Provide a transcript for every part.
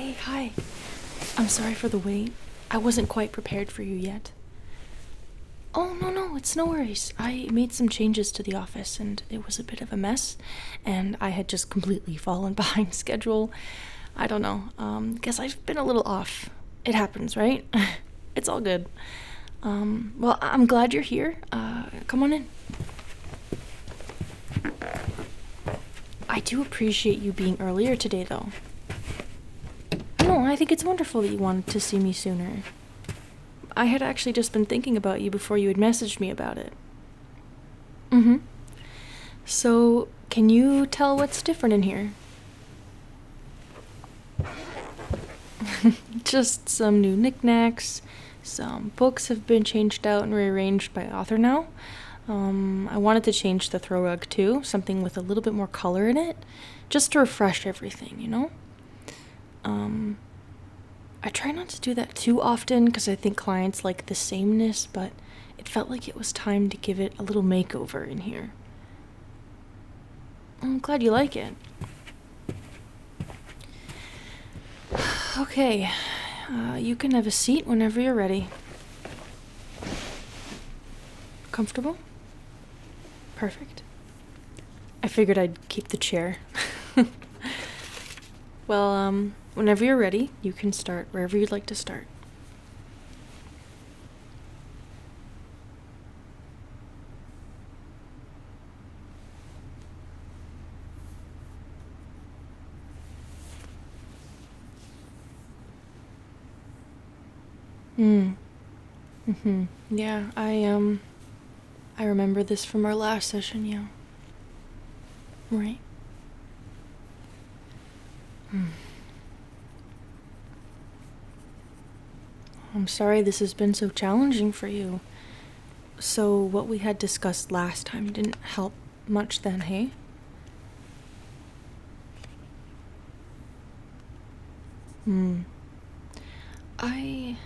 Hey, hi. I'm sorry for the wait. I wasn't quite prepared for you yet. Oh, no, it's no worries. I made some changes to the office and it was a bit of a mess, and I had just completely fallen behind schedule. I don't know. Guess I've been a little off. It happens, right? It's all good. Well, I'm glad you're here. Come on in. I do appreciate you being earlier today, though. No, I think it's wonderful that you wanted to see me sooner. I had actually just been thinking about you before you had messaged me about it. Mm-hmm. So, can you tell what's different in here? Just some new knickknacks. Some books have been changed out and rearranged by author now. I wanted to change the throw rug too, something with a little bit more color in it, just to refresh everything, you know? I try not to do that too often because I think clients like the sameness, but it felt like it was time to give it a little makeover in here. I'm glad you like it. Okay, you can have a seat whenever you're ready. Comfortable? Perfect. I figured I'd keep the chair. Well, whenever you're ready, you can start wherever you'd like to start. Yeah, I remember this from our last session, yeah. Right. I'm sorry this has been so challenging for you. So, what we had discussed last time didn't help much then, hey? I...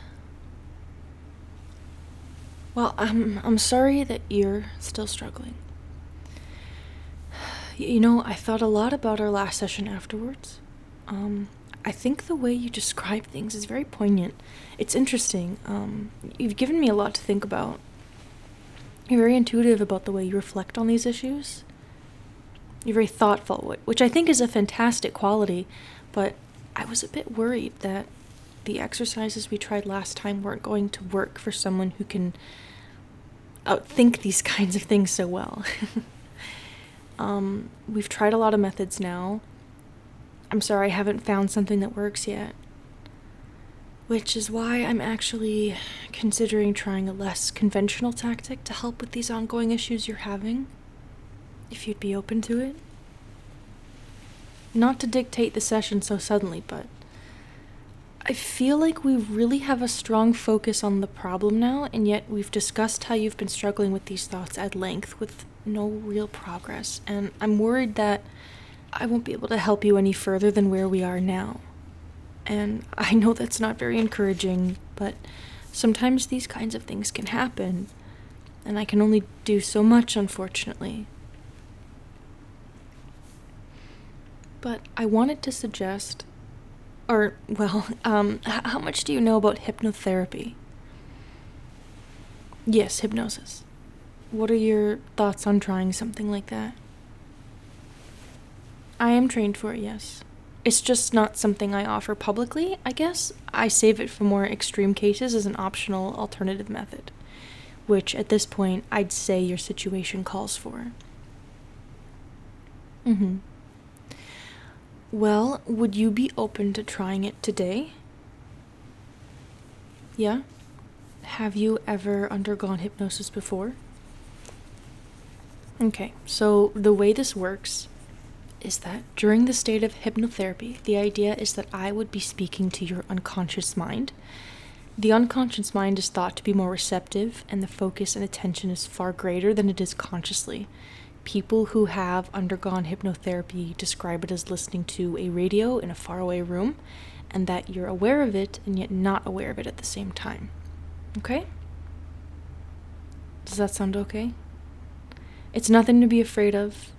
Well, I'm sorry that you're still struggling. You know, I thought a lot about our last session afterwards. I think the way you describe things is very poignant. It's interesting. You've given me a lot to think about. You're very intuitive about the way you reflect on these issues. You're very thoughtful, which I think is a fantastic quality, but I was a bit worried that the exercises we tried last time weren't going to work for someone who can outthink these kinds of things so well. We've tried a lot of methods now. I'm sorry I haven't found something that works yet. Which is why I'm actually considering trying a less conventional tactic to help with these ongoing issues you're having. If you'd be open to it. Not to dictate the session so suddenly, but I feel like we really have a strong focus on the problem now, and yet we've discussed how you've been struggling with these thoughts at length with no real progress, and I'm worried that I won't be able to help you any further than where we are now. And I know that's not very encouraging, but sometimes these kinds of things can happen, and I can only do so much, unfortunately. But I wanted to suggest, how much do you know about hypnotherapy? Yes, hypnosis. What are your thoughts on trying something like that? I am trained for it, yes. It's just not something I offer publicly, I guess. I save it for more extreme cases as an optional alternative method, which at this point I'd say your situation calls for. Well, would you be open to trying it today? Yeah? Have you ever undergone hypnosis before? Okay, so the way this works is that during the state of hypnotherapy, the idea is that I would be speaking to your unconscious mind. The unconscious mind is thought to be more receptive, and the focus and attention is far greater than it is consciously. People who have undergone hypnotherapy describe it as listening to a radio in a faraway room, and that you're aware of it and yet not aware of it at the same time. Okay? Does that sound okay? It's nothing to be afraid of.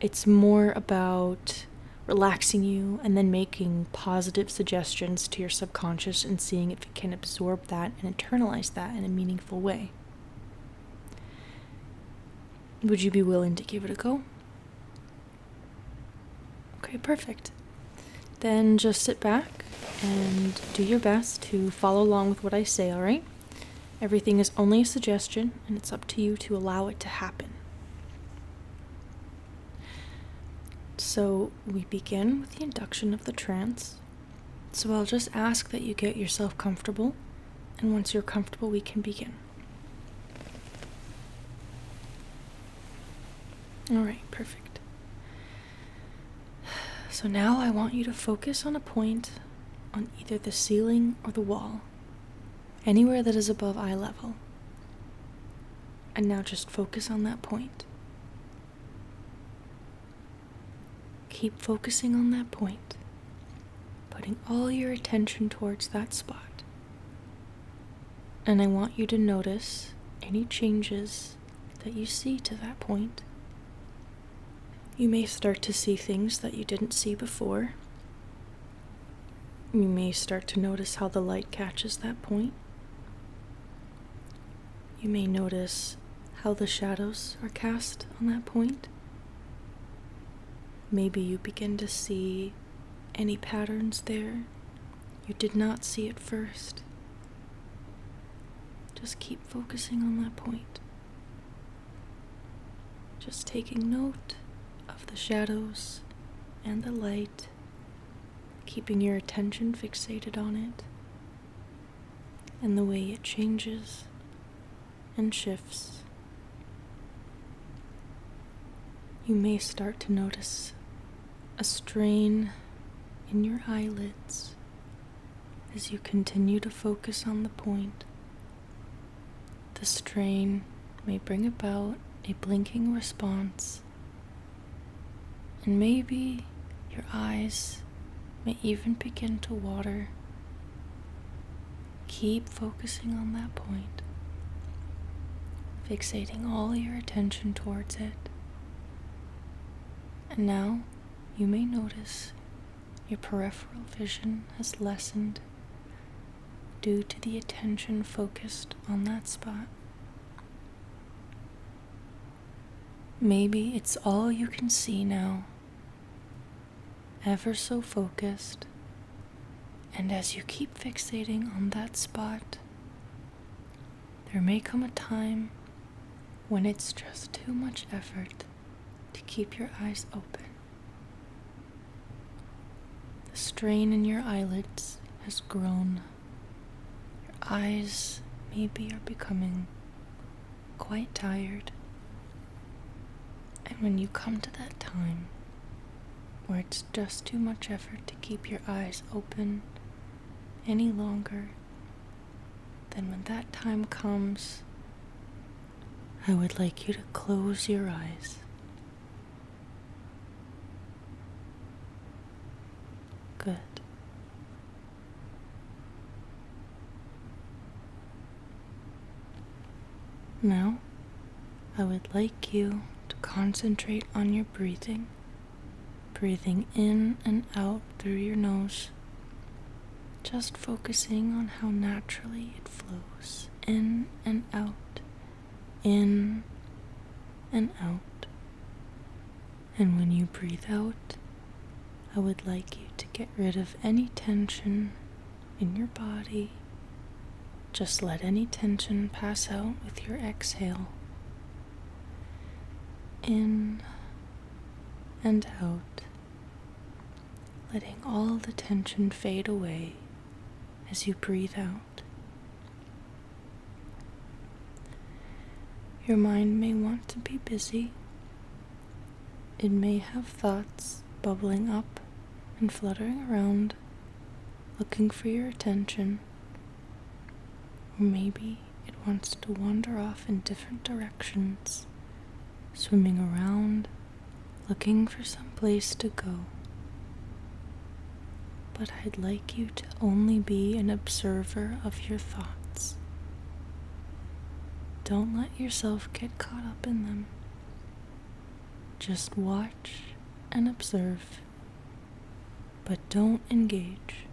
It's more about relaxing you, and then making positive suggestions to your subconscious and seeing if it can absorb that and internalize that in a meaningful way. Would you be willing to give it a go? Okay, perfect. Then just sit back and do your best to follow along with what I say, alright? Everything is only a suggestion, and it's up to you to allow it to happen. So we begin with the induction of the trance. So I'll just ask that you get yourself comfortable, and once you're comfortable, we can begin. Alright, perfect. So now I want you to focus on a point on either the ceiling or the wall, anywhere that is above eye level. And now just focus on that point. Keep focusing on that point, putting all your attention towards that spot. And I want you to notice any changes that you see to that point. You may start to see things that you didn't see before. You may start to notice how the light catches that point. You may notice how the shadows are cast on that point. Maybe you begin to see any patterns there you did not see at first. Just keep focusing on that point. Just taking note of the shadows and the light, keeping your attention fixated on it and the way it changes and shifts. You may start to notice a strain in your eyelids as you continue to focus on the point. The strain may bring about a blinking response, and maybe your eyes may even begin to water. Keep focusing on that point, fixating all your attention towards it. And now you may notice your peripheral vision has lessened due to the attention focused on that spot. Maybe it's all you can see now, ever so focused, and as you keep fixating on that spot, there may come a time when it's just too much effort to keep your eyes open. The strain in your eyelids has grown. Your eyes maybe are becoming quite tired. And when you come to that time where it's just too much effort to keep your eyes open any longer, then when that time comes, I would like you to close your eyes. Good. Now, I would like you to concentrate on your breathing, breathing in and out through your nose, just focusing on how naturally it flows in and out, in and out. And when you breathe out, I would like you to get rid of any tension in your body. Just let any tension pass out with your exhale. In and out, letting all the tension fade away as you breathe out. Your mind may want to be busy. It may have thoughts bubbling up and fluttering around, looking for your attention. Or maybe it wants to wander off in different directions, swimming around, looking for some place to go. But I'd like you to only be an observer of your thoughts. Don't let yourself get caught up in them. Just watch and observe but don't engage.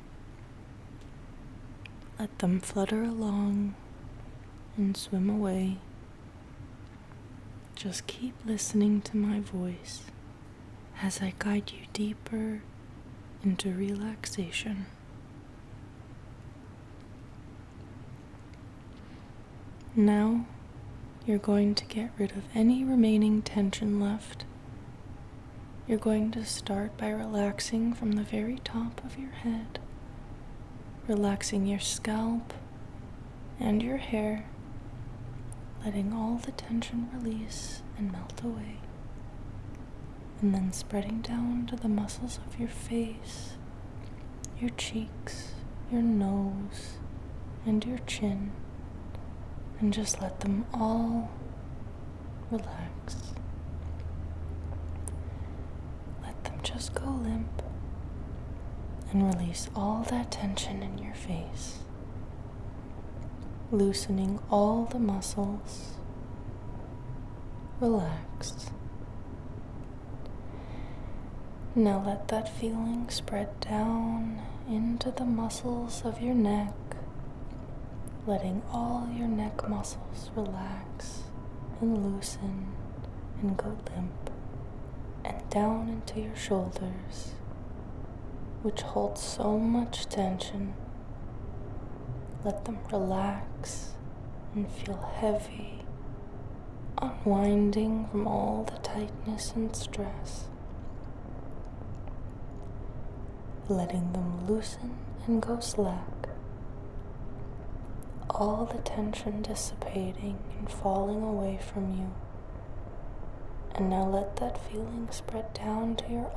Let them flutter along and swim away. Just keep listening to my voice as I guide you deeper into relaxation. Now, you're going to get rid of any remaining tension left. You're going to start by relaxing from the very top of your head, relaxing your scalp and your hair, letting all the tension release and melt away, and then spreading down to the muscles of your face, your cheeks, your nose, and your chin, and just let them all relax. Let them just go limp and release all that tension in your face, loosening all the muscles. Relax. Now let that feeling spread down into the muscles of your neck, letting all your neck muscles relax and loosen and go limp, and down into your shoulders, which hold so much tension. Let them relax and feel heavy, unwinding from all the tightness and stress, letting them loosen and go slack, all the tension dissipating and falling away from you. And now let that feeling spread down to your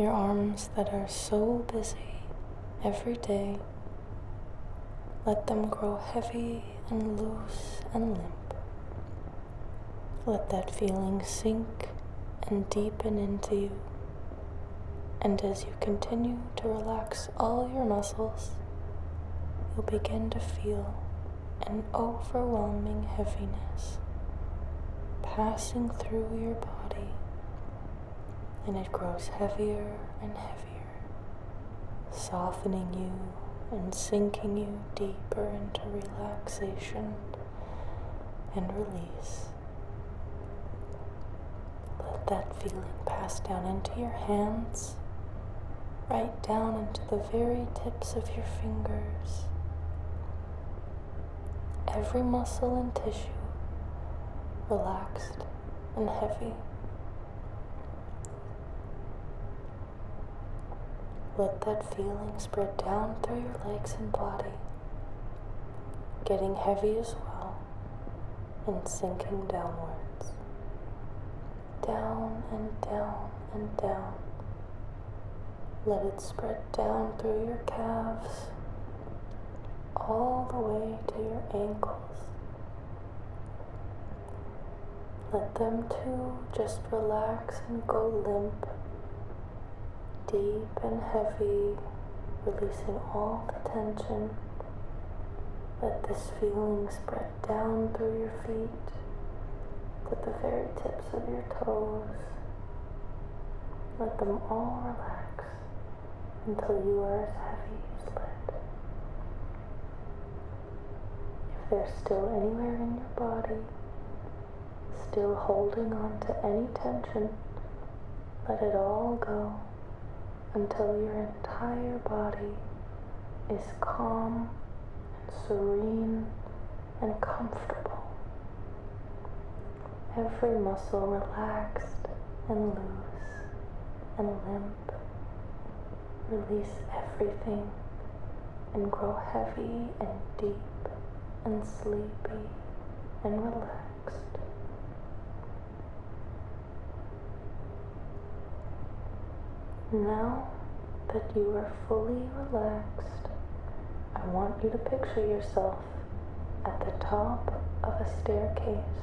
arms that are so busy every day. Let them grow heavy and loose and limp. Let that feeling sink and deepen into you. And as you continue to relax all your muscles, you'll begin to feel an overwhelming heaviness passing through your body, and it grows heavier and heavier, softening you and sinking you deeper into relaxation and release. Let that feeling pass down into your hands, right down into the very tips of your fingers. Every muscle and tissue relaxed and heavy. Let that feeling spread down through your legs and body, getting heavy as well and sinking downwards. Down and down and down. Let it spread down through your calves, all the way to your ankles. Let them too just relax and go limp, deep and heavy, releasing all the tension. Let this feeling spread down through your feet, to the very tips of your toes. Let them all relax until you are as heavy as lead. If they're still anywhere in your body, still holding on to any tension, let it all go until your entire body is calm and serene and comfortable. Every muscle relaxed and loose and limp. Release everything and grow heavy and deep and sleepy and relaxed. Now that you are fully relaxed, I want you to picture yourself at the top of a staircase,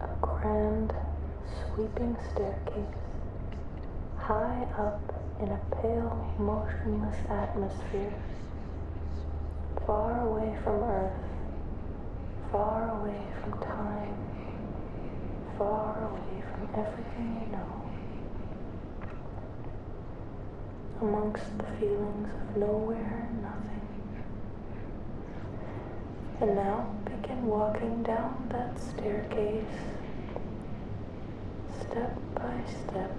a grand, sweeping staircase, high up in a pale, motionless atmosphere, far away from Earth, far away from time, far away from everything you know. amongst the feelings of nowhere and nothing. And now begin walking down that staircase, step by step,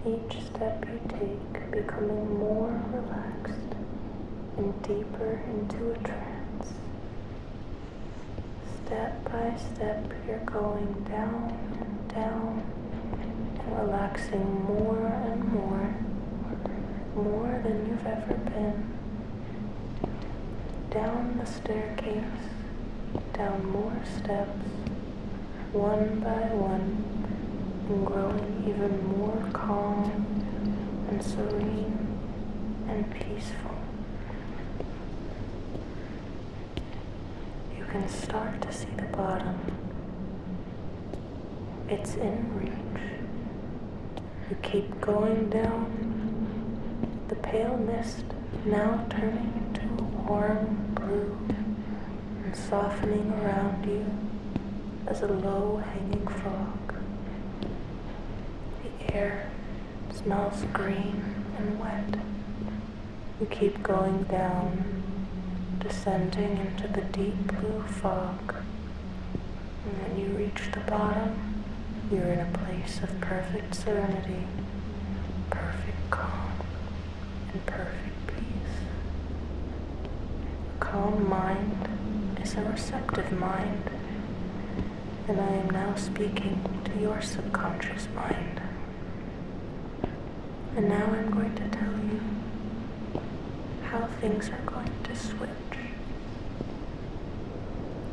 each step you take becoming more relaxed and deeper into a trance. Step by step you're going down and down and relaxing more and more than you've ever been. Down the staircase, down more steps, one by one, and growing even more calm and serene and peaceful. You can start to see the bottom. It's in reach. You keep going down, the pale mist now turning into a warm blue and softening around you as a low-hanging fog. The air smells green and wet. You keep going down, descending into the deep blue fog. And when you reach the bottom, you're in a place of perfect serenity, perfect calm, and perfect peace. A calm mind is a receptive mind, and I am now speaking to your subconscious mind. And now I'm going to tell you how things are going to switch.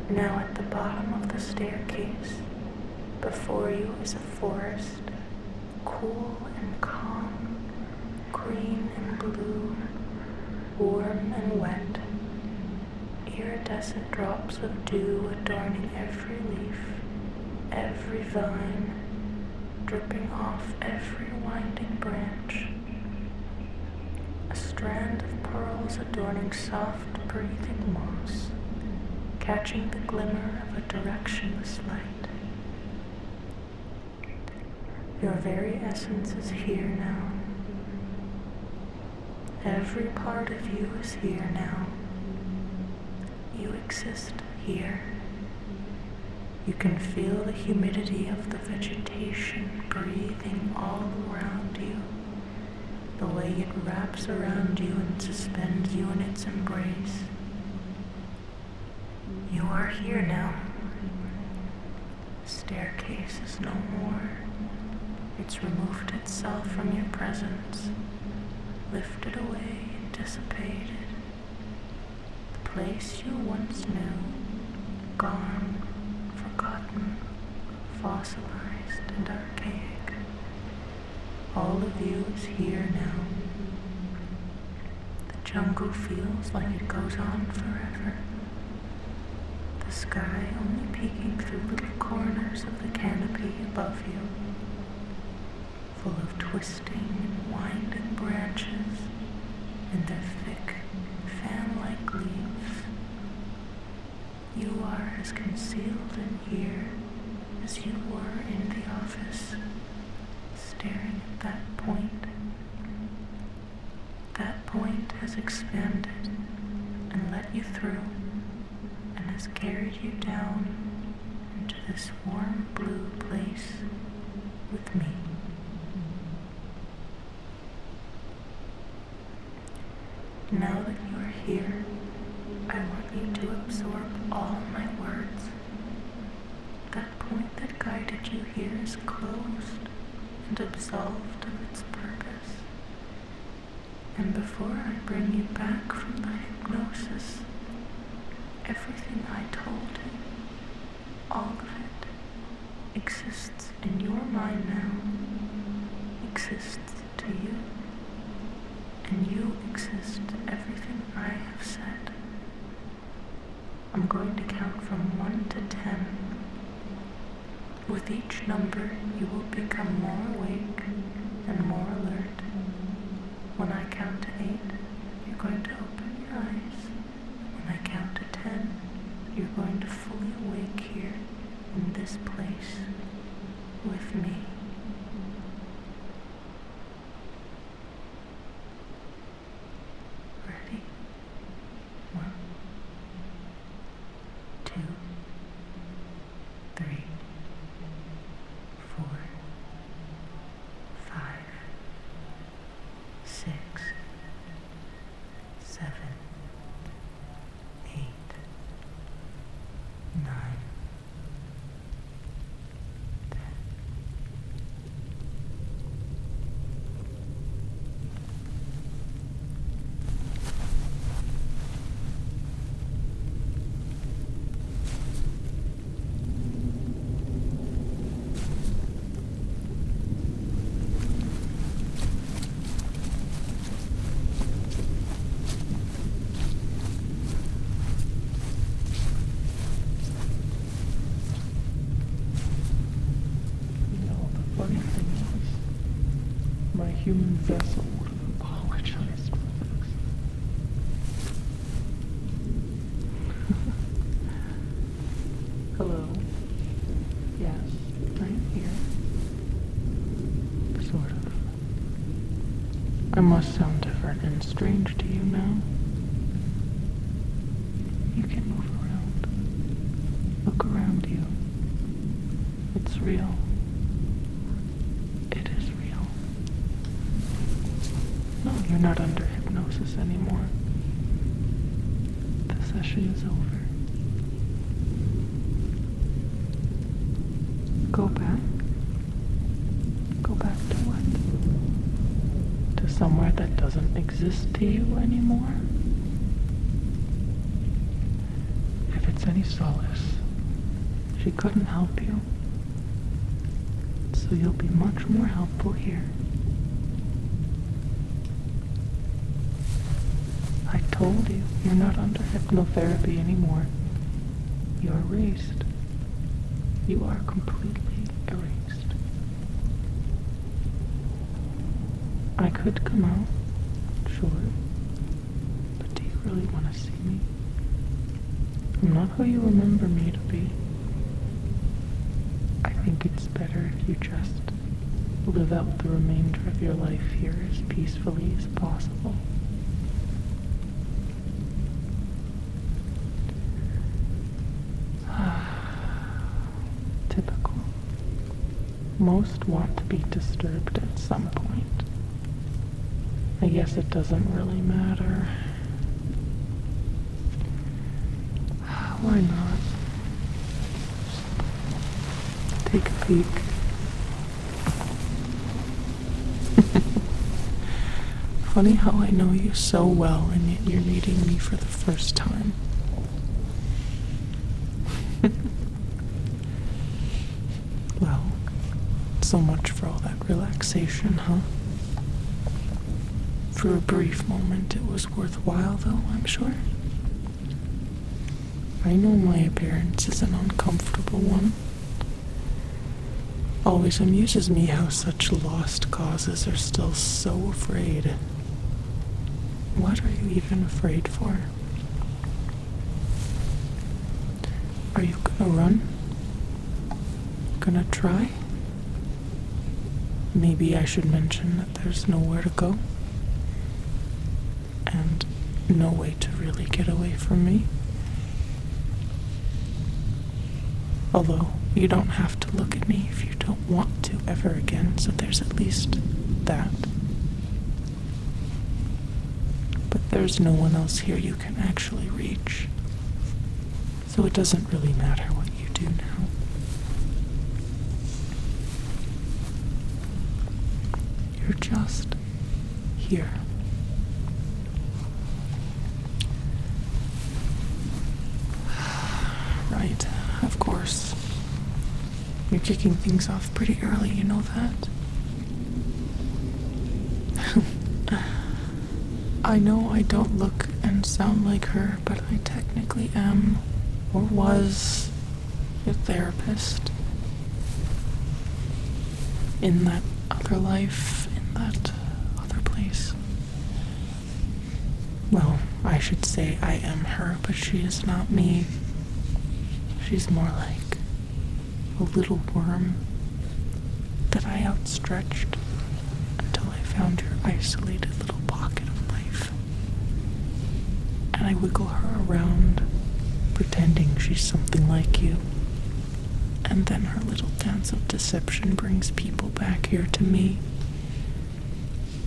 Now at the bottom of the staircase, before you is a forest, cool and calm, green and blue, warm and wet, iridescent drops of dew adorning every leaf, every vine, dripping off every winding branch, a strand of pearls adorning soft breathing moss, catching the glimmer of a directionless light. Your very essence is here now. Every part of you is here now. You exist here. You can feel the humidity of the vegetation breathing all around you, the way it wraps around you and suspends you in its embrace. You are here now. The staircase is no more. It's removed itself from your presence, lifted away and dissipated. The place you once knew, gone, forgotten, fossilized and archaic. All of you is here now. The jungle feels like it goes on forever. The sky only peeking through little corners of the canopy above you, full of twisting and winding branches and their thick, fan-like leaves. You are as concealed in here as you were in the office, staring at that point. That point has expanded and let you through, and has carried you down into this warm blue place with me. Now that you are here, I want you to absorb all my words. That point that guided you here is closed and absolved of its purpose. And before I bring you back from the hypnosis, everything I told you, all of it, exists in your mind now, exists to you. And you exist to everything I have said. I'm going to count from 1 to 10. With each number, you will become more awake and more alert. When I count to 8, you're going to open your eyes. When I count to 10, you're going to fully awake here in this place with me. my human vessel would have apologized for this. Hello. Yes, I'm here. Sort of. I must sound different and strange to you now. You can move around. Look around you. It's real. It is real. No, you're not under hypnosis anymore. The session is over. Go back. Go back to what? To somewhere that doesn't exist to you anymore? If it's any solace, she couldn't help you. So you'll be much more helpful here. I told you, you're not under hypnotherapy anymore. You're erased. You are completely erased. I could come out, sure, but do you really want to see me? I'm not who you remember me to be. I think it's better if you just live out the remainder of your life here as peacefully as possible. Typical. Most want to be disturbed at some point. I guess it doesn't really matter. Why not? Take a peek. Funny how I know you so well and yet you're meeting me for the first time. Well, so much for all that relaxation, huh? For a brief moment it was worthwhile though, I'm sure. I know my appearance is an uncomfortable one. Always amuses me how such lost causes are still so afraid. What are you even afraid for? Are you gonna run? Gonna try? Maybe I should mention that there's nowhere to go. And no way to really get away from me. Although, you don't have to look at me if you don't want to ever again, so there's at least that. But there's no one else here you can actually reach. So it doesn't really matter what you do now. You're just here. Right, of course. You're kicking things off pretty early, you know that? I know I don't look and sound like her, but I technically am, or was, your therapist. In that other life, in that other place. Well, I should say I am her, but she is not me. She's more like a little worm that I outstretched until I found your isolated little pocket of life. And I wiggle her around, pretending she's something like you. And then her little dance of deception brings people back here to me.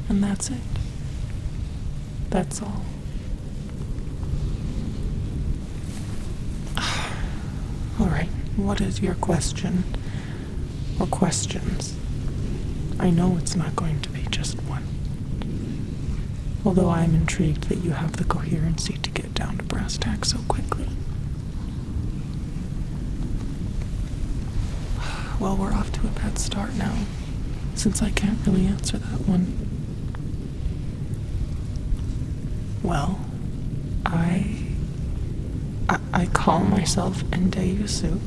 And that's it. That's all. Alright, what is your question? Or questions? I know it's not going to be just one. Although I'm intrigued that you have the coherency to get down to brass tacks so quickly. Well, we're off to a bad start now, since I can't really answer that one. Well, I call myself Endeyusu,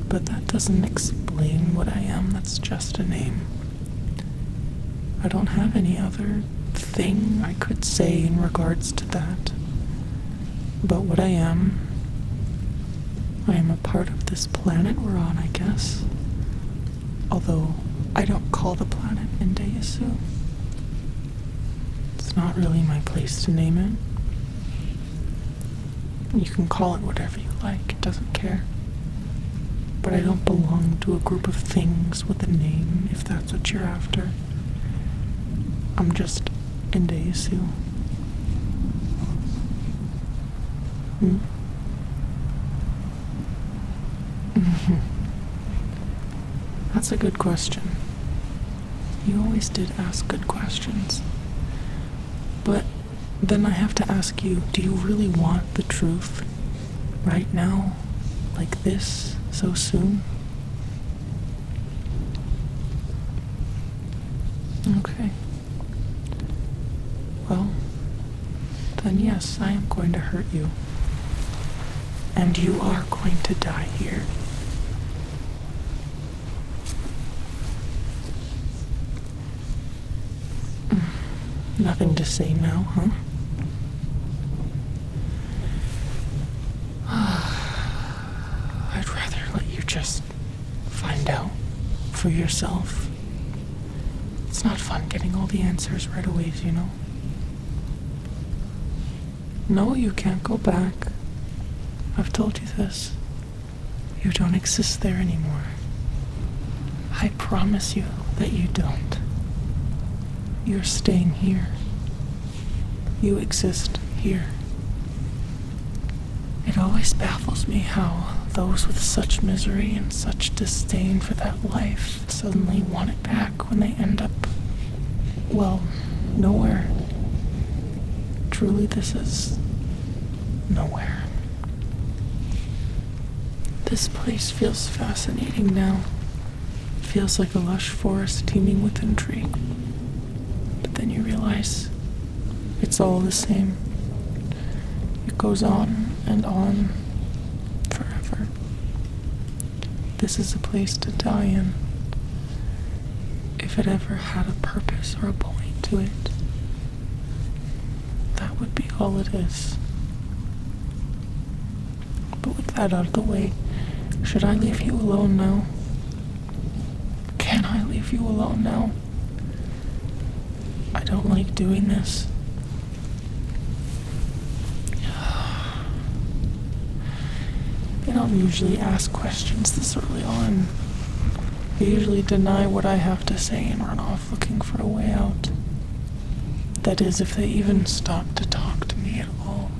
but that doesn't explain what I am. That's just a name. I don't have any other thing I could say in regards to that. But what I am a part of this planet we're on, I guess. Although, I don't call the planet Indeyasu. It's not really my place to name it. You can call it whatever you like, it doesn't care. But I don't belong to a group of things with a name, if that's what you're after. I'm just Indeyasu. Hmm? That's a good question. You always did ask good questions. But then I have to ask you, do you really want the truth right now? Like this, so soon? Okay. Well, then yes, I am going to hurt you. And you are going to die here. Nothing to say now, huh? I'd rather let you just find out for yourself. It's not fun getting all the answers right away, you know? No, you can't go back. I've told you this. You don't exist there anymore. I promise you that you don't. You're staying here. You exist here. It always baffles me how those with such misery and such disdain for that life suddenly want it back when they end up, well, nowhere. Truly, this is nowhere. This place feels fascinating now. It feels like a lush forest teeming with intrigue. But then you realize it's all the same. It goes on and on forever. This is a place to die in. If it ever had a purpose or a point to it, that would be all it is. But with that out of the way, should I leave you alone now? Can I leave you alone now? I don't like doing this. They don't usually ask questions this early on. They usually deny what I have to say and run off looking for a way out. That is, if they even stop to talk to me at all.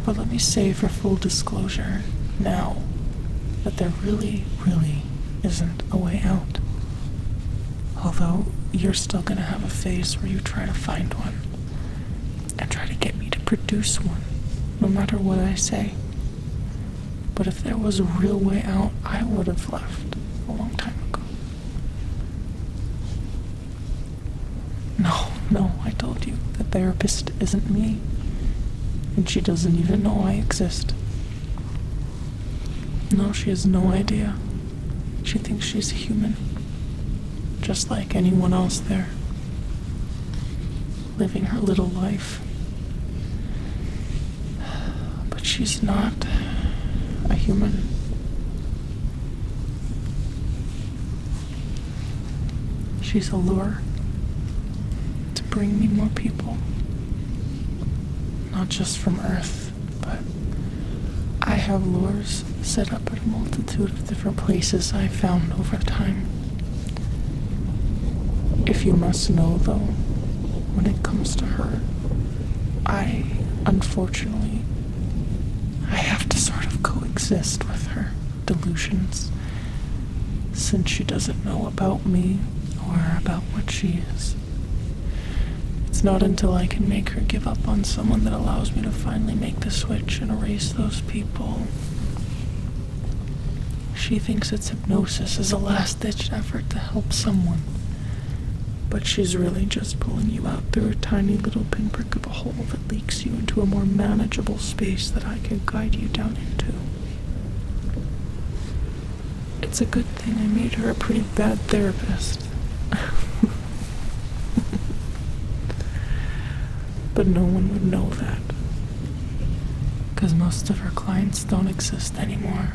But let me say for full disclosure now that there really, really isn't a way out. Although you're still gonna have a phase where you try to find one and try to get me to produce one, no matter what I say. But if there was a real way out, I would have left a long time ago. No, I told you, the therapist isn't me. And she doesn't even know I exist. No, she has no idea. She thinks she's human. Just like anyone else there. Living her little life. But she's not a human. She's a lure to bring me more people. Not just from Earth, but I have lures set up at a multitude of different places I've found over time. If you must know, though, when it comes to her, unfortunately, I have to sort of coexist with her delusions, since she doesn't know about me or about what she is. It's not until I can make her give up on someone that allows me to finally make the switch and erase those people. She thinks it's hypnosis as a last-ditch effort to help someone. But she's really just pulling you out through a tiny little pinprick of a hole that leaks you into a more manageable space that I can guide you down into. It's a good thing I made her a pretty bad therapist. But no one would know that, because most of her clients don't exist anymore.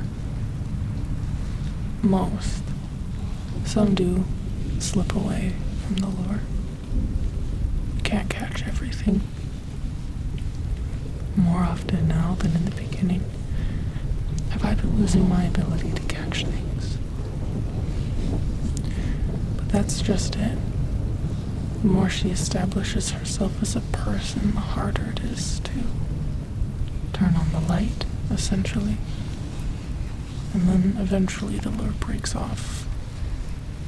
Most. Some do slip away from the lure. You can't catch everything. More often now than in the beginning, have I been losing my ability to catch things. But that's just it. The more she establishes herself as a person, the harder it is to turn on the light, essentially. And then eventually the lure breaks off,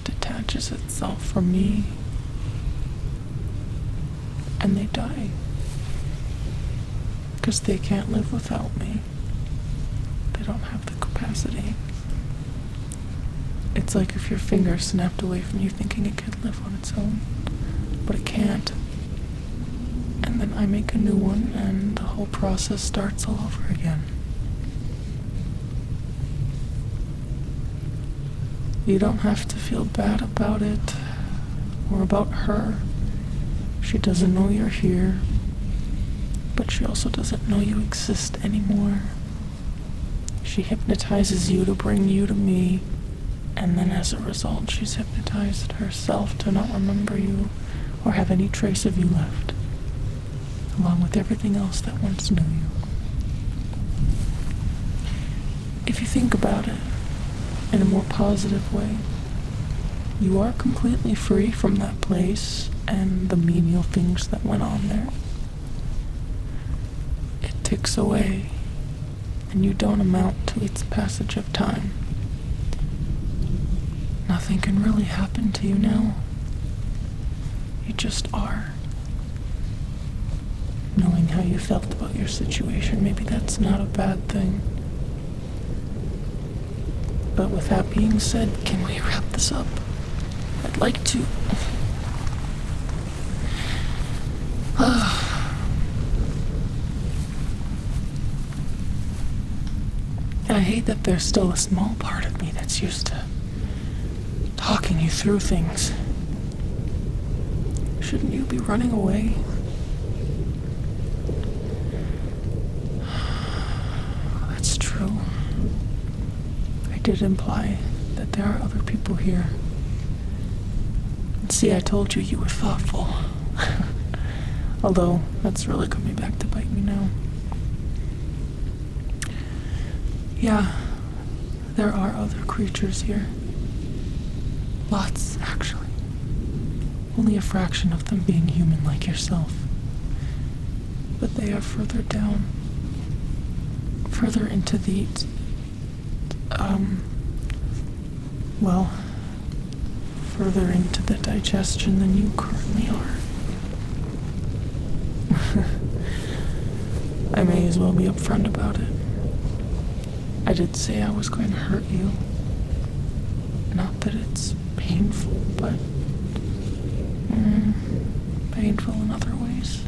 detaches itself from me, and they die. Because they can't live without me. They don't have the capacity. It's like if your finger snapped away from you thinking it could live on its own, but it can't. And then I make a new one, and the whole process starts all over again. You don't have to feel bad about it, or about her. She doesn't know you're here, but she also doesn't know you exist anymore. She hypnotizes you to bring you to me, and then as a result, she's hypnotized herself to not remember you or have any trace of you left, along with everything else that once knew you. If you think about it in a more positive way, you are completely free from that place and the menial things that went on there. It ticks away, and you don't amount to its passage of time. Nothing can really happen to you now. You just are. Knowing how you felt about your situation, maybe that's not a bad thing. But with that being said, can we wrap this up? I'd like to. And I hate that there's still a small part of me that's used to talking you through things. Shouldn't you be running away? That's true. I did imply that there are other people here. And see, I told you you were thoughtful. Although, that's really coming back to bite me now. Yeah, there are other creatures here. Lots, actually. Only a fraction of them being human like yourself. But they are further down. Further into the... further into the digestion than you currently are. I may as well be upfront about it. I did say I was going to hurt you. Not that it's painful, but painful in other ways.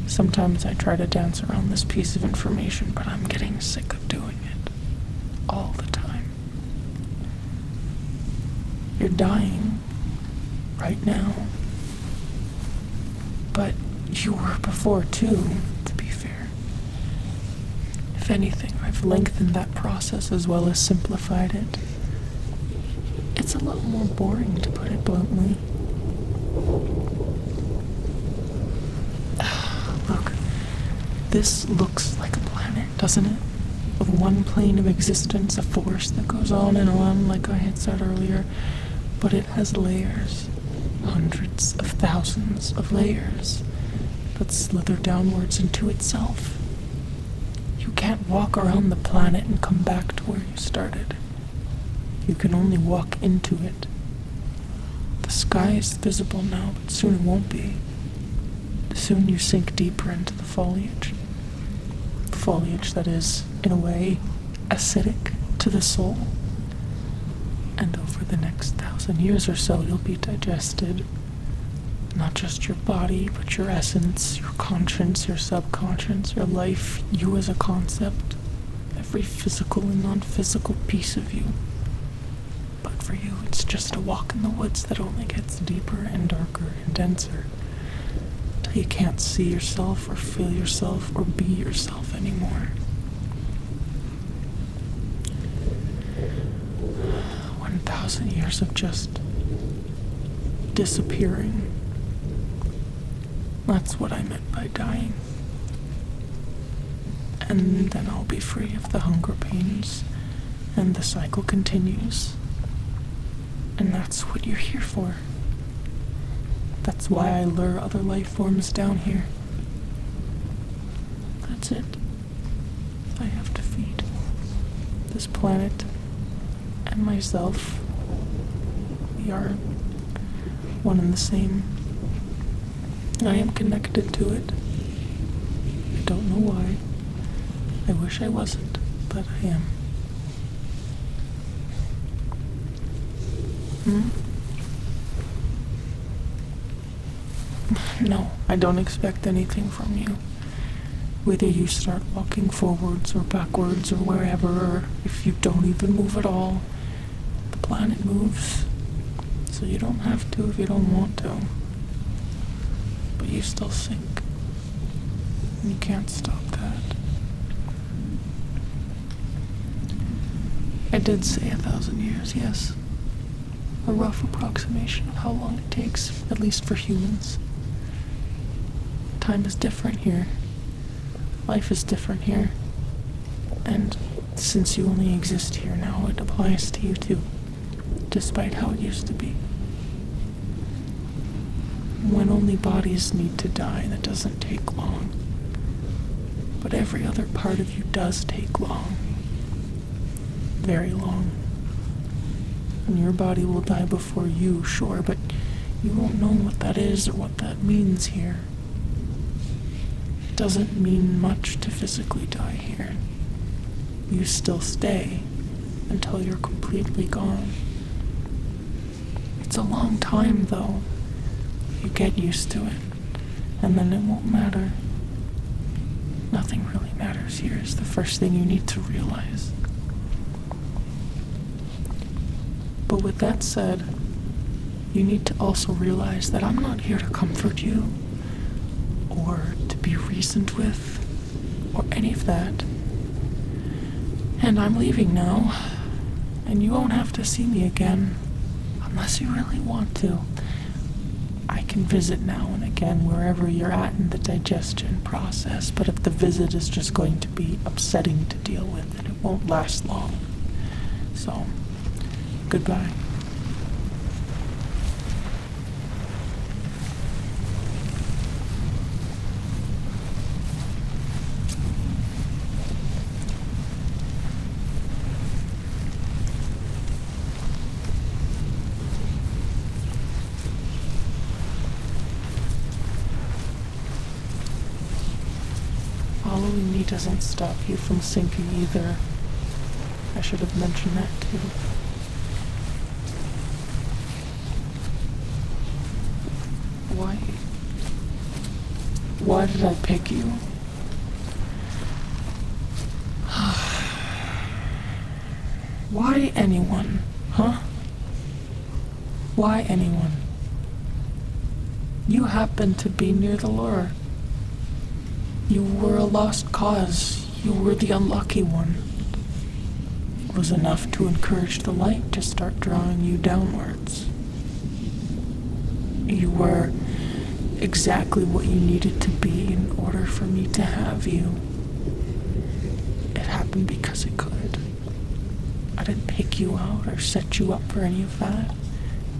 Sometimes I try to dance around this piece of information, but I'm getting sick of doing it all the time. You're dying right now, but you were before too, to be fair. If anything, I've lengthened that process as well as simplified it. It's a lot more boring, to put it bluntly. Look, this looks like a planet, doesn't it? With one plane of existence, a force that goes on and on, like I had said earlier, but it has layers, hundreds of thousands of layers that slither downwards into itself. You can't walk around the planet and come back to where you started. You can only walk into it. The sky is visible now, but soon it won't be. Soon you sink deeper into the foliage. Foliage that is, in a way, acidic to the soul. And over the next 1,000 years or so, you'll be digested. Not just your body, but your essence, your conscience, your subconscious, your life, you as a concept. Every physical and non-physical piece of you. But for you, it's just a walk in the woods that only gets deeper and darker and denser, till you can't see yourself or feel yourself or be yourself anymore. 1,000 years of just disappearing. That's what I meant by dying. And then I'll be free of the hunger pains, and the cycle continues. And that's what you're here for. That's why I lure other life forms down here. That's it. I have to feed this planet and myself. We are one and the same. I am connected to it. I don't know why. I wish I wasn't, but I am. No, I don't expect anything from you. Whether you start walking forwards or backwards or wherever, or if you don't even move at all, the planet moves. So you don't have to if you don't want to. But you still sink. And you can't stop that. I did say 1,000 years, yes. A rough approximation of how long it takes, at least for humans. Time is different here. Life is different here. And since you only exist here now, it applies to you too, despite how it used to be. When only bodies need to die, that doesn't take long. But every other part of you does take long. Very long. And your body will die before you, sure, but you won't know what that is or what that means here. It doesn't mean much to physically die here. You still stay until you're completely gone. It's a long time, though. You get used to it, and then it won't matter. Nothing really matters here is the first thing you need to realize. But with that said, you need to also realize that I'm not here to comfort you, or to be reasoned with, or any of that. And I'm leaving now, and you won't have to see me again, unless you really want to. I can visit now and again wherever you're at in the digestion process, but if the visit is just going to be upsetting to deal with, then it won't last long. So, goodbye. Following me doesn't stop you from sinking either. I should have mentioned that too. Why did I pick you? Why anyone, huh? Why anyone? You happen to be near the lure. You were a lost cause. You were the unlucky one. It was enough to encourage the light to start drawing you downwards. You were exactly what you needed to be in order for me to have you. It happened because it could. I didn't pick you out or set you up for any of that.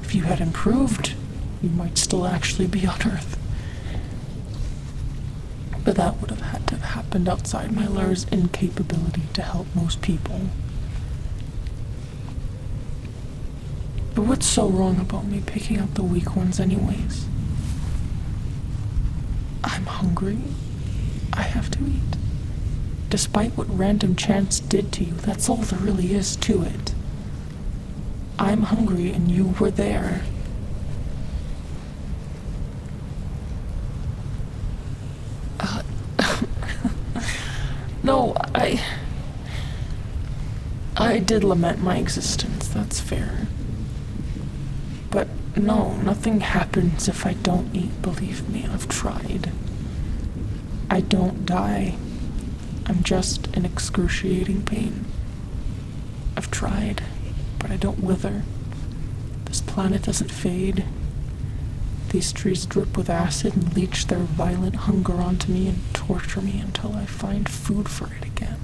If you had improved, you might still actually be on Earth. But that would have had to have happened outside my lure's incapability to help most people. But what's so wrong about me picking out the weak ones anyways? I'm hungry. I have to eat. Despite what random chance did to you, that's all there really is to it. I'm hungry and you were there. No, I did lament my existence, that's fair. But No, nothing happens if I don't eat, believe me, I've tried. I don't die. I'm just in excruciating pain. I've tried, but I don't wither. This planet doesn't fade. These trees drip with acid and leach their violent hunger onto me and torture me until I find food for it again.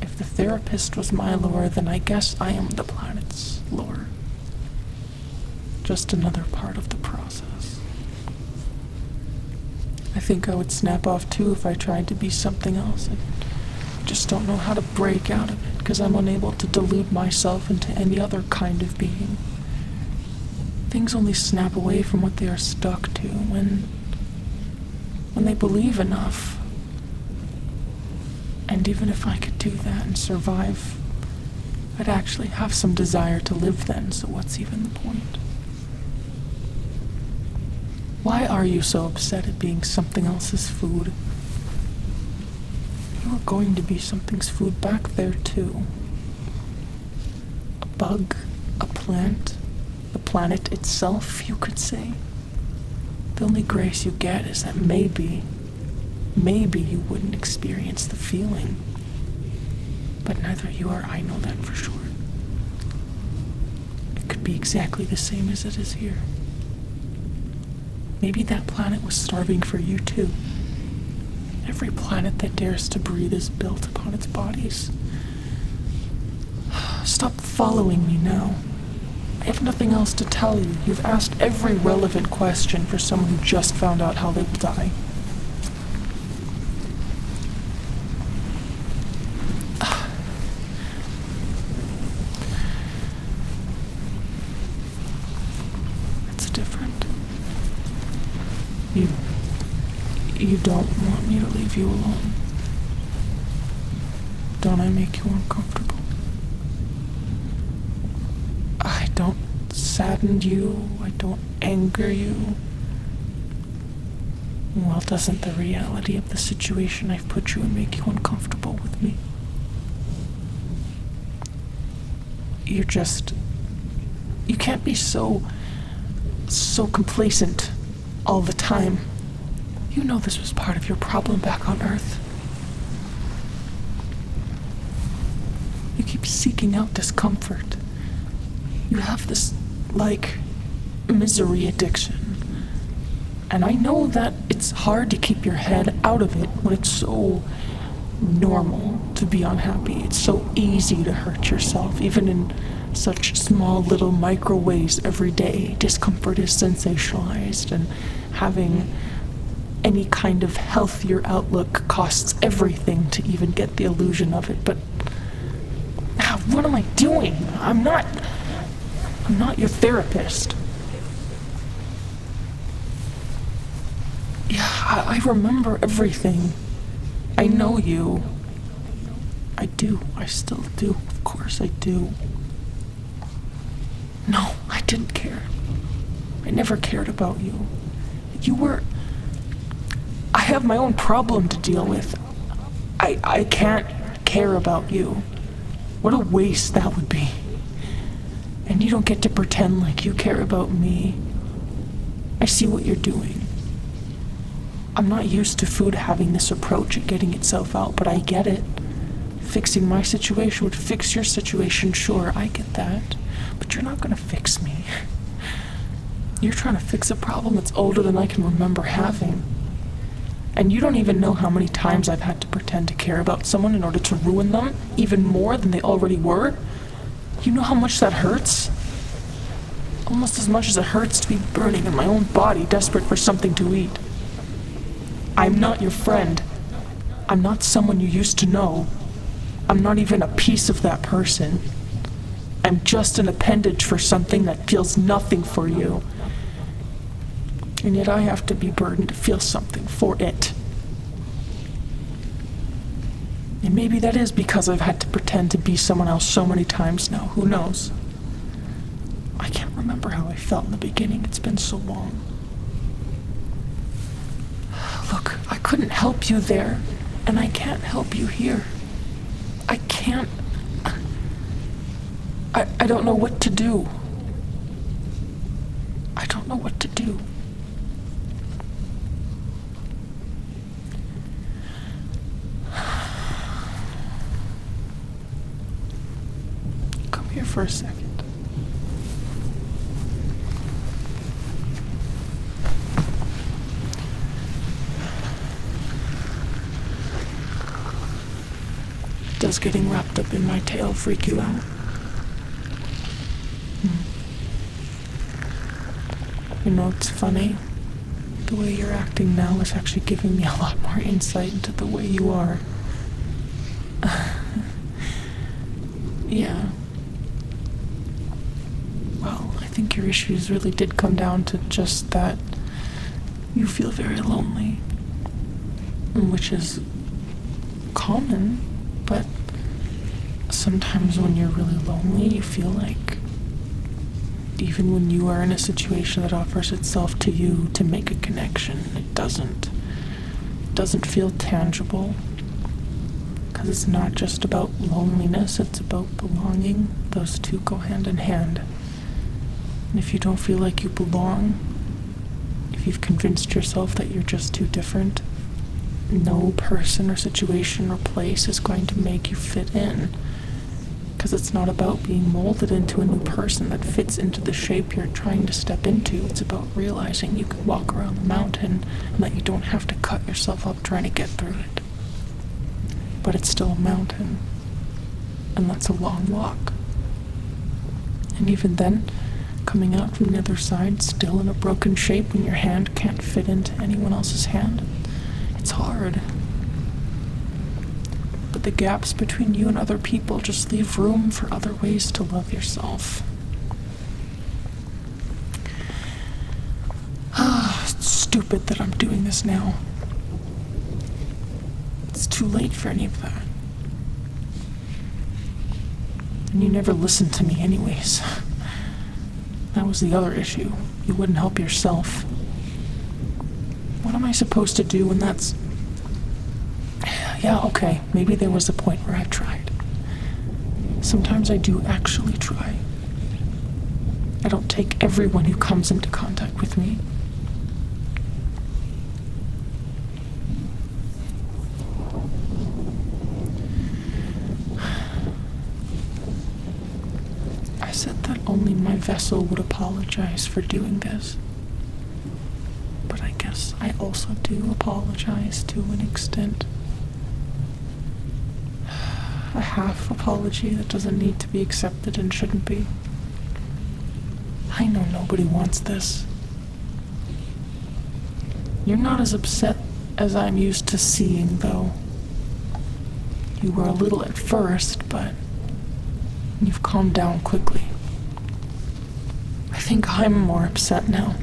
If the therapist was my lore, then I guess I am the planet's lore. Just another part of the process. I think I would snap off too if I tried to be something else. I just don't know how to break out of it because I'm unable to delude myself into any other kind of being. Things only snap away from what they are stuck to when they believe enough. And even if I could do that and survive, I'd actually have some desire to live then, so what's even the point? Why are you so upset at being something else's food? You are going to be something's food back there too. A bug, a plant, the planet itself, you could say. The only grace you get is that maybe you wouldn't experience the feeling. But neither you or I know that for sure. It could be exactly the same as it is here. Maybe that planet was starving for you too. Every planet that dares to breathe is built upon its bodies. Stop following me now. I have nothing else to tell you. You've asked every relevant question for someone who just found out how they will die. It's different. You don't want me to leave you alone. Don't I make you uncomfortable? I don't sadden you. I don't anger you. Well, doesn't the reality of the situation I've put you in make you uncomfortable with me? You can't be so complacent all the time. You know this was part of your problem back on Earth. You keep seeking out discomfort. You have this, misery addiction. And I know that it's hard to keep your head out of it when it's so normal to be unhappy. It's so easy to hurt yourself, even in such small little micro ways every day. Discomfort is sensationalized, and having any kind of healthier outlook costs everything to even get the illusion of it. But what am I doing? I'm not your therapist. Yeah, I remember everything. I know you. I do. I still do. Of course I do. No, I didn't care. I never cared about you. I have my own problem to deal with. I can't care about you. What a waste that would be. And you don't get to pretend like you care about me. I see what you're doing. I'm not used to food having this approach at getting itself out, but I get it. Fixing my situation would fix your situation, sure, I get that. But you're not gonna fix me. You're trying to fix a problem that's older than I can remember having. And you don't even know how many times I've had to pretend to care about someone in order to ruin them, even more than they already were. You know how much that hurts? Almost as much as it hurts to be burning in my own body, desperate for something to eat. I'm not your friend. I'm not someone you used to know. I'm not even a piece of that person. I'm just an appendage for something that feels nothing for you. And yet I have to be burdened to feel something for it. And maybe that is because I've had to pretend to be someone else so many times now. Who knows? I can't remember how I felt in the beginning. It's been so long. Look, I couldn't help you there, and I can't help you here. I can't. I don't know what to do. don't know what to do. Come here for a second. Does getting wrapped up in my tail freak you out? You know, it's funny. The way you're acting now is actually giving me a lot more insight into the way you are. Yeah. Well, I think your issues really did come down to just that you feel very lonely. Which is common, but sometimes when you're really lonely, you feel like even when you are in a situation that offers itself to you to make a connection, it doesn't feel tangible. Because it's not just about loneliness, it's about belonging. Those two go hand in hand. And if you don't feel like you belong, if you've convinced yourself that you're just too different, no person or situation or place is going to make you fit in. Because it's not about being molded into a new person that fits into the shape you're trying to step into. It's about realizing you can walk around the mountain and that you don't have to cut yourself up trying to get through it. But it's still a mountain, and that's a long walk. And even then, coming out from the other side, still in a broken shape when your hand can't fit into anyone else's hand, it's hard. But the gaps between you and other people just leave room for other ways to love yourself. It's stupid that I'm doing this now. It's too late for any of that. And you never listened to me anyways. That was the other issue. You wouldn't help yourself. What am I supposed to do when that's... Yeah, okay, maybe there was a point where I tried. Sometimes I do actually try. I don't take everyone who comes into contact with me. I said that only my vessel would apologize for doing this. But I guess I also do apologize to an extent. A half apology that doesn't need to be accepted and shouldn't be. I know nobody wants this. You're not as upset as I'm used to seeing, though. You were a little at first, but you've calmed down quickly. I think I'm more upset now.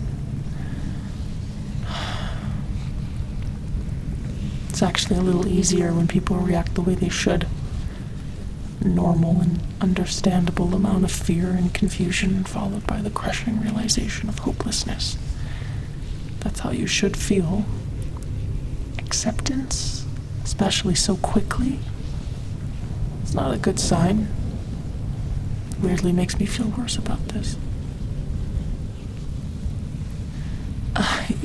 It's actually a little easier when people react the way they should. Normal and understandable amount of fear and confusion followed by the crushing realization of hopelessness. That's how you should feel. Acceptance, especially so quickly, it's not a good sign. Weirdly makes me feel worse about this.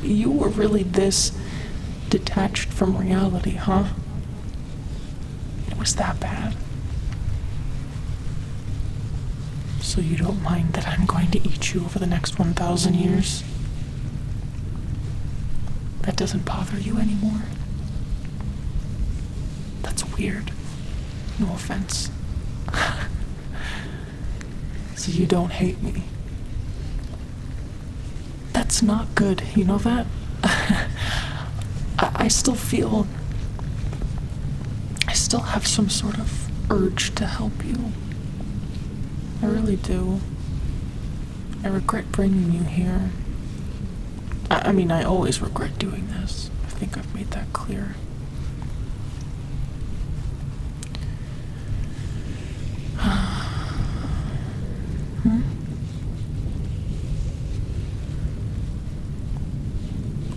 You were really this detached from reality, huh? It was that bad. So you don't mind that I'm going to eat you over the next 1,000 years? That doesn't bother you anymore? That's weird. No offense. So you don't hate me? That's not good, you know that? I still feel... I still have some sort of urge to help you. I really do. I regret bringing you here. I mean, I always regret doing this. I think I've made that clear.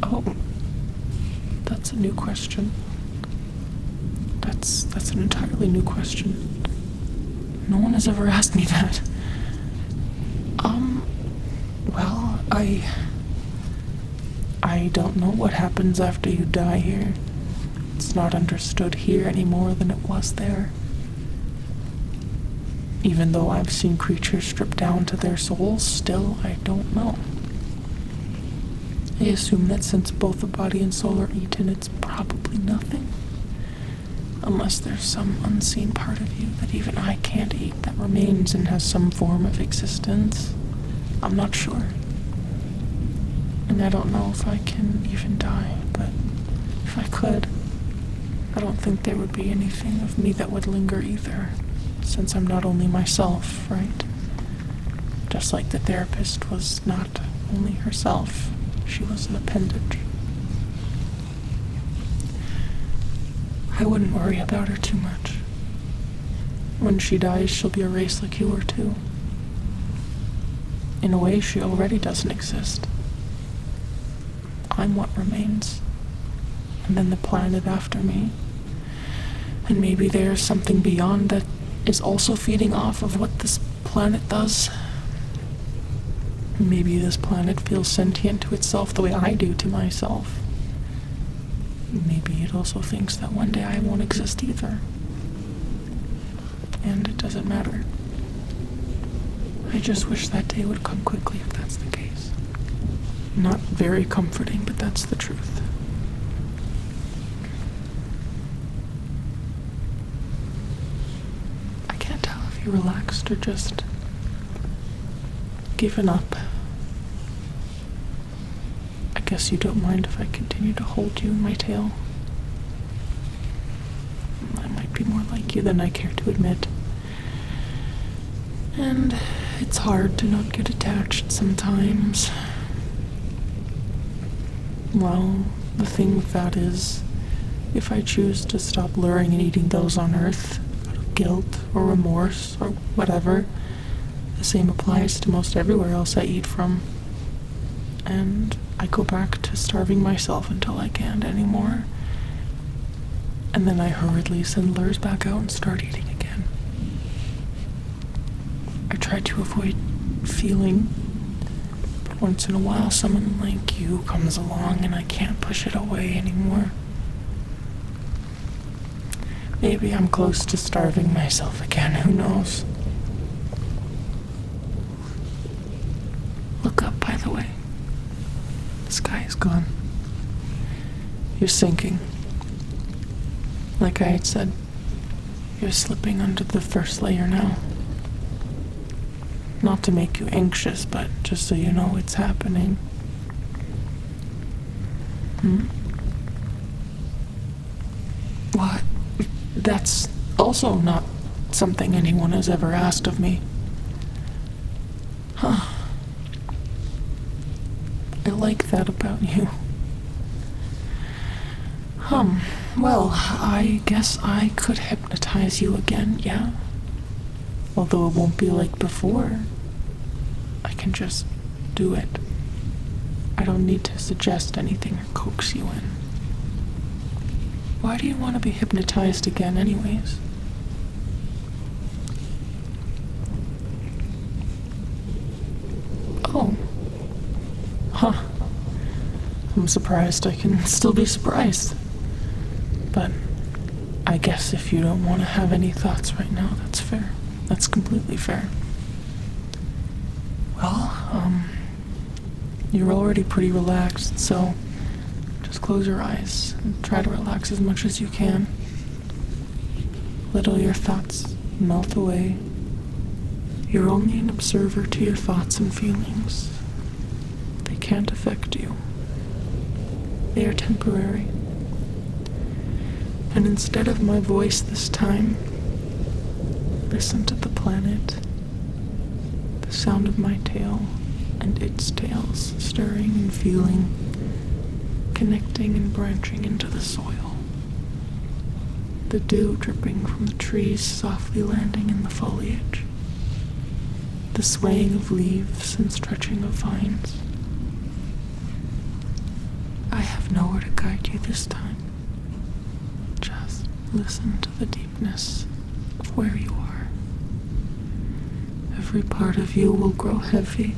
Oh, that's a new question. That's an entirely new question. No one has ever asked me that. Well, I don't know what happens after you die here. It's not understood here any more than it was there. Even though I've seen creatures stripped down to their souls, still I don't know. I assume that since both the body and soul are eaten, it's probably nothing. Unless there's some unseen part of you that even I can't eat that remains and has some form of existence. I'm not sure. And I don't know if I can even die, but if I could, I don't think there would be anything of me that would linger either, since I'm not only myself, right? Just like the therapist was not only herself, she was an appendage. I wouldn't worry about her too much. When she dies, she'll be erased like you were too. In a way, she already doesn't exist. I'm what remains. And then the planet after me. And maybe there's something beyond that is also feeding off of what this planet does. Maybe this planet feels sentient to itself the way I do to myself. Maybe it also thinks that one day I won't exist either. And it doesn't matter. I just wish that day would come quickly if that's the case. Not very comforting, but that's the truth. I can't tell if you're relaxed or just given up. I guess you don't mind if I continue to hold you in my tail. I might be more like you than I care to admit. And it's hard to not get attached sometimes. Well, the thing with that is, if I choose to stop luring and eating those on Earth, out of guilt or remorse or whatever, the same applies to most everywhere else I eat from. And I go back to starving myself until I can't anymore. And then I hurriedly send lures back out and start eating again. I try to avoid feeling, but once in a while someone like you comes along and I can't push it away anymore. Maybe I'm close to starving myself again, who knows? Look up, by the way. The sky is gone. You're sinking. Like I had said, you're slipping under the first layer now. Not to make you anxious, but just so you know it's happening. What? That's also not something anyone has ever asked of me. Huh. I like that about you. Well, I guess I could hypnotize you again, yeah? Although it won't be like before. I can just do it. I don't need to suggest anything or coax you in. Why do you want to be hypnotized again anyways? Oh. Huh. I'm surprised I can still be surprised. But I guess if you don't want to have any thoughts right now, that's fair. That's completely fair. Well, you're already pretty relaxed, so just close your eyes and try to relax as much as you can. Let all your thoughts melt away. You're only an observer to your thoughts and feelings. They can't affect you. They are temporary. And instead of my voice this time, listen to the planet, the sound of my tail and its tails stirring and feeling, connecting and branching into the soil. The dew dripping from the trees softly landing in the foliage. The swaying of leaves and stretching of vines. I have nowhere to guide you this time. Just listen to the deepness of where you are. Every part of you will grow heavy.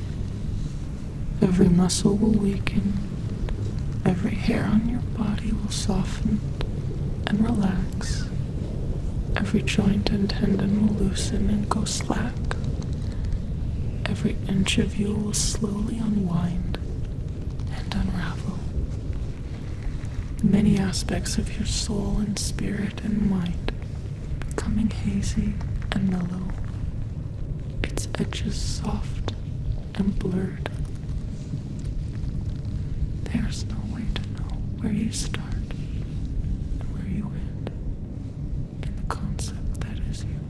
Every muscle will weaken. Every hair on your body will soften and relax. Every joint and tendon will loosen and go slack. Every inch of you will slowly unwind and unravel. Many aspects of your soul and spirit and mind becoming hazy and mellow, its edges soft and blurred. There's no way to know where you start and where you end in the concept that is you.